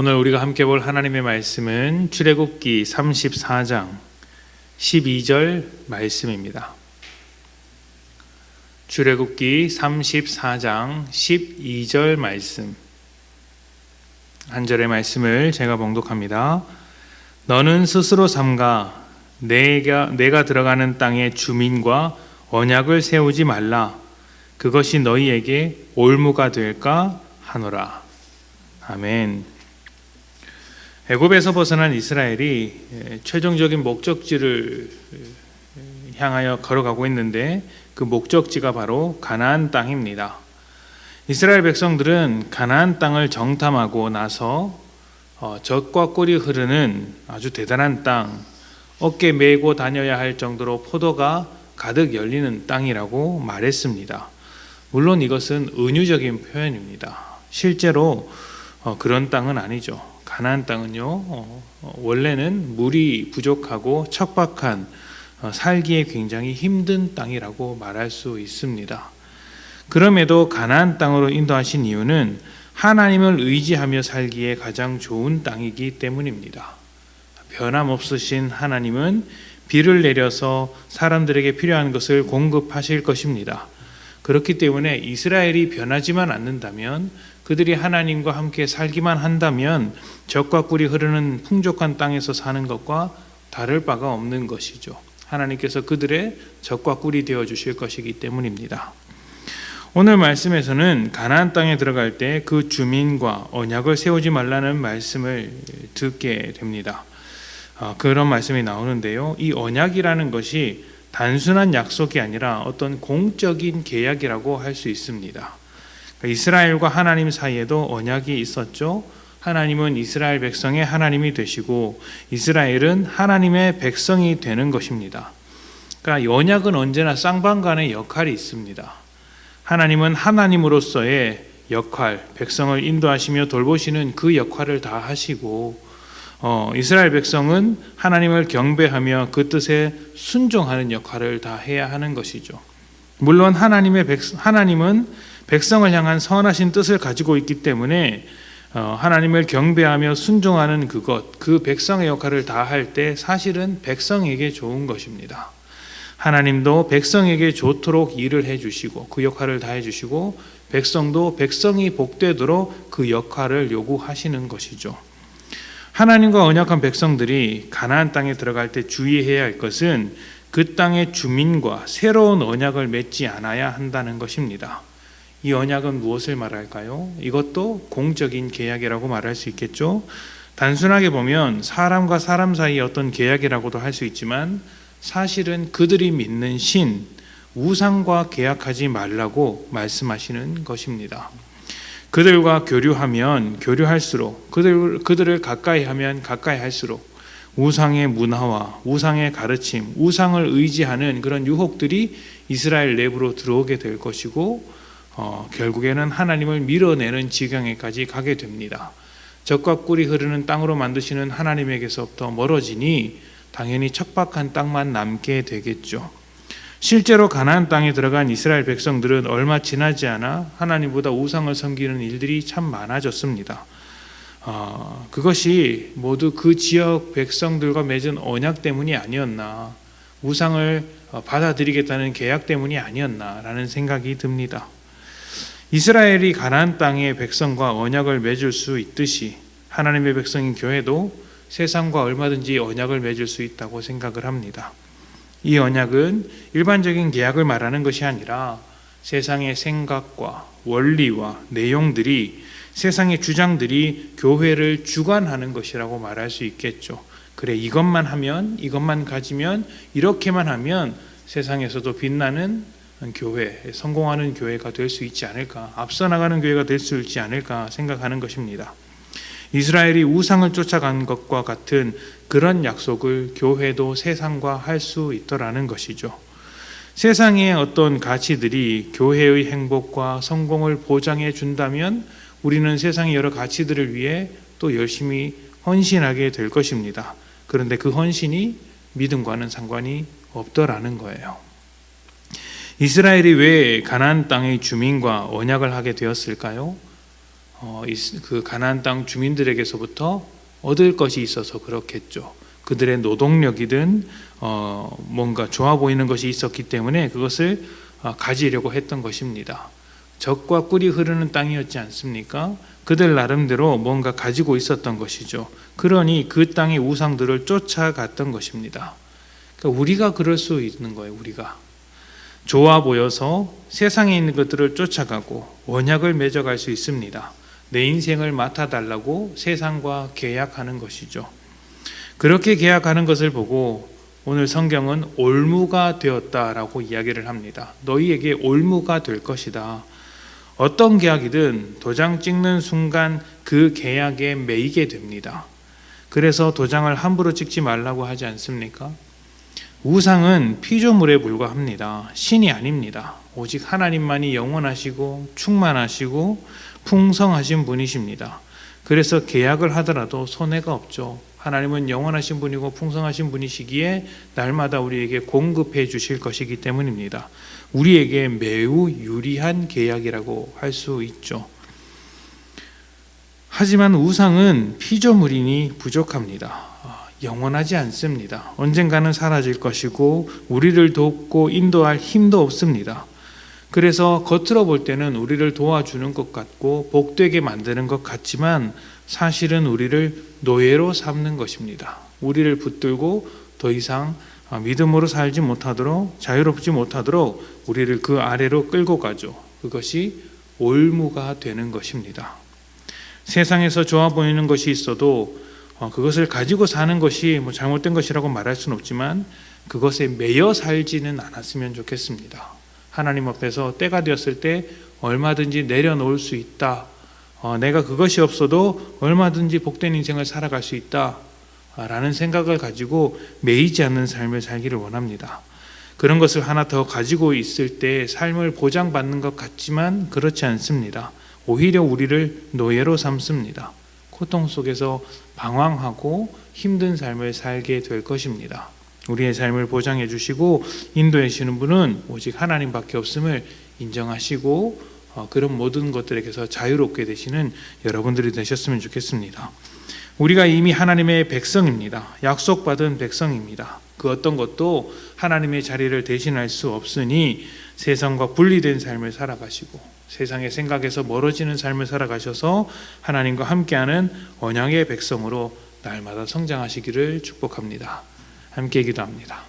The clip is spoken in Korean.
오늘 우리가 함께 볼 하나님의 말씀은 출애굽기 34장 12절 말씀입니다. 출애굽기 34장 12절 말씀, 한 절의 말씀을 제가 봉독합니다. 너는 스스로 삼가 내가 들어가는 땅의 주민과 언약을 세우지 말라. 그것이 너희에게 올무가 될까 하노라. 아멘. 애굽에서 벗어난 이스라엘이 최종적인 목적지를 향하여 걸어가고 있는데 그 목적지가 바로 가나안 땅입니다. 이스라엘 백성들은 가나안 땅을 정탐하고 나서 젖과 꿀이 흐르는 아주 대단한 땅, 어깨 메고 다녀야 할 정도로 포도가 가득 열리는 땅이라고 말했습니다. 물론 이것은 은유적인 표현입니다. 실제로 그런 땅은 아니죠. 가나안 땅은요, 원래는 물이 부족하고 척박한 살기에 굉장히 힘든 땅이라고 말할 수 있습니다. 그럼에도 가나안 땅으로 인도하신 이유는 하나님을 의지하며 살기에 가장 좋은 땅이기 때문입니다. 변함없으신 하나님은 비를 내려서 사람들에게 필요한 것을 공급하실 것입니다. 그렇기 때문에 이스라엘이 변하지만 않는다면, 그들이 하나님과 함께 살기만 한다면 젖과 꿀이 흐르는 풍족한 땅에서 사는 것과 다를 바가 없는 것이죠. 하나님께서 그들의 젖과 꿀이 되어 주실 것이기 때문입니다. 오늘 말씀에서는 가나안 땅에 들어갈 때 그 주민과 언약을 세우지 말라는 말씀을 듣게 됩니다. 그런 말씀이 나오는데요. 이 언약이라는 것이 단순한 약속이 아니라 어떤 공적인 계약이라고 할 수 있습니다. 이스라엘과 하나님 사이에도 언약이 있었죠. 하나님은 이스라엘 백성의 하나님이 되시고 이스라엘은 하나님의 백성이 되는 것입니다. 그러니까 이 언약은 언제나 쌍방간의 역할이 있습니다. 하나님은 하나님으로서의 역할, 백성을 인도하시며 돌보시는 그 역할을 다 하시고, 이스라엘 백성은 하나님을 경배하며 그 뜻에 순종하는 역할을 다 해야 하는 것이죠. 물론 하나님은 백성을 향한 선하신 뜻을 가지고 있기 때문에 하나님을 경배하며 순종하는 그 백성의 역할을 다 할 때 사실은 백성에게 좋은 것입니다. 하나님도 백성에게 좋도록 일을 해주시고 그 역할을 다 해주시고, 백성도 백성이 복되도록 그 역할을 요구하시는 것이죠. 하나님과 언약한 백성들이 가나안 땅에 들어갈 때 주의해야 할 것은 그 땅의 주민과 새로운 언약을 맺지 않아야 한다는 것입니다. 이 언약은 무엇을 말할까요? 이것도 공적인 계약이라고 말할 수 있겠죠. 단순하게 보면 사람과 사람 사이의 어떤 계약이라고도 할 수 있지만, 사실은 그들이 믿는 신, 우상과 계약하지 말라고 말씀하시는 것입니다. 그들과 교류하면 교류할수록, 그들을 가까이 하면 가까이 할수록 우상의 문화와 우상의 가르침, 우상을 의지하는 그런 유혹들이 이스라엘 내부로 들어오게 될 것이고, 결국에는 하나님을 밀어내는 지경에까지 가게 됩니다. 젖과 꿀이 흐르는 땅으로 만드시는 하나님에게서부터 멀어지니 당연히 척박한 땅만 남게 되겠죠. 실제로 가나안 땅에 들어간 이스라엘 백성들은 얼마 지나지 않아 하나님보다 우상을 섬기는 일들이 참 많아졌습니다. 그것이 모두 그 지역 백성들과 맺은 언약 때문이 아니었나, 우상을 받아들이겠다는 계약 때문이 아니었나라는 생각이 듭니다. 이스라엘이 가나안 땅의 백성과 언약을 맺을 수 있듯이 하나님의 백성인 교회도 세상과 얼마든지 언약을 맺을 수 있다고 생각을 합니다. 이 언약은 일반적인 계약을 말하는 것이 아니라 세상의 생각과 원리와 내용들이, 세상의 주장들이 교회를 주관하는 것이라고 말할 수 있겠죠. 그래, 이것만 하면, 이것만 가지면, 이렇게만 하면 세상에서도 빛나는 교회, 성공하는 교회가 될 수 있지 않을까, 앞서 나가는 교회가 될 수 있지 않을까 생각하는 것입니다. 이스라엘이 우상을 쫓아간 것과 같은 그런 약속을 교회도 세상과 할 수 있더라는 것이죠. 세상의 어떤 가치들이 교회의 행복과 성공을 보장해 준다면 우리는 세상의 여러 가치들을 위해 또 열심히 헌신하게 될 것입니다. 그런데 그 헌신이 믿음과는 상관이 없더라는 거예요. 이스라엘이 왜 가나안 땅의 주민과 언약을 하게 되었을까요? 그 가나안 땅 주민들에게서부터 얻을 것이 있어서 그렇겠죠. 그들의 노동력이든 뭔가 좋아 보이는 것이 있었기 때문에 그것을 가지려고 했던 것입니다. 젖과 꿀이 흐르는 땅이었지 않습니까? 그들 나름대로 뭔가 가지고 있었던 것이죠. 그러니 그 땅의 우상들을 쫓아갔던 것입니다. 그러니까 우리가 그럴 수 있는 거예요. 우리가 좋아 보여서 세상에 있는 것들을 쫓아가고 언약을 맺어갈 수 있습니다. 내 인생을 맡아달라고 세상과 계약하는 것이죠. 그렇게 계약하는 것을 보고 오늘 성경은 올무가 되었다라고 이야기를 합니다. 너희에게 올무가 될 것이다. 어떤 계약이든 도장 찍는 순간 그 계약에 매이게 됩니다. 그래서 도장을 함부로 찍지 말라고 하지 않습니까? 우상은 피조물에 불과합니다. 신이 아닙니다. 오직 하나님만이 영원하시고 충만하시고 풍성하신 분이십니다. 그래서 계약을 하더라도 손해가 없죠. 하나님은 영원하신 분이고 풍성하신 분이시기에 날마다 우리에게 공급해 주실 것이기 때문입니다. 우리에게 매우 유리한 계약이라고 할 수 있죠. 하지만 우상은 피조물이니 부족합니다. 영원하지 않습니다. 언젠가는 사라질 것이고 우리를 돕고 인도할 힘도 없습니다. 그래서 겉으로 볼 때는 우리를 도와주는 것 같고 복되게 만드는 것 같지만 사실은 우리를 노예로 삼는 것입니다. 우리를 붙들고 더 이상 믿음으로 살지 못하도록 자유롭지 못하도록 우리를 그 아래로 끌고 가죠. 그것이 올무가 되는 것입니다. 세상에서 좋아 보이는 것이 있어도 그것을 가지고 사는 것이 잘못된 것이라고 말할 수는 없지만 그것에 매여 살지는 않았으면 좋겠습니다. 하나님 앞에서 때가 되었을 때 얼마든지 내려놓을 수 있다. 내가 그것이 없어도 얼마든지 복된 인생을 살아갈 수 있다. 라는 생각을 가지고 매이지 않는 삶을 살기를 원합니다. 그런 것을 하나 더 가지고 있을 때 삶을 보장받는 것 같지만 그렇지 않습니다. 오히려 우리를 노예로 삼습니다. 고통 속에서 방황하고 힘든 삶을 살게 될 것입니다. 우리의 삶을 보장해 주시고 인도해 주시는 분은 오직 하나님밖에 없음을 인정하시고 그런 모든 것들에게서 자유롭게 되시는 여러분들이 되셨으면 좋겠습니다. 우리가 이미 하나님의 백성입니다. 약속받은 백성입니다. 그 어떤 것도 하나님의 자리를 대신할 수 없으니 세상과 분리된 삶을 살아가시고 세상의 생각에서 멀어지는 삶을 살아가셔서 하나님과 함께하는 언약의 백성으로 날마다 성장하시기를 축복합니다. 함께 기도합니다.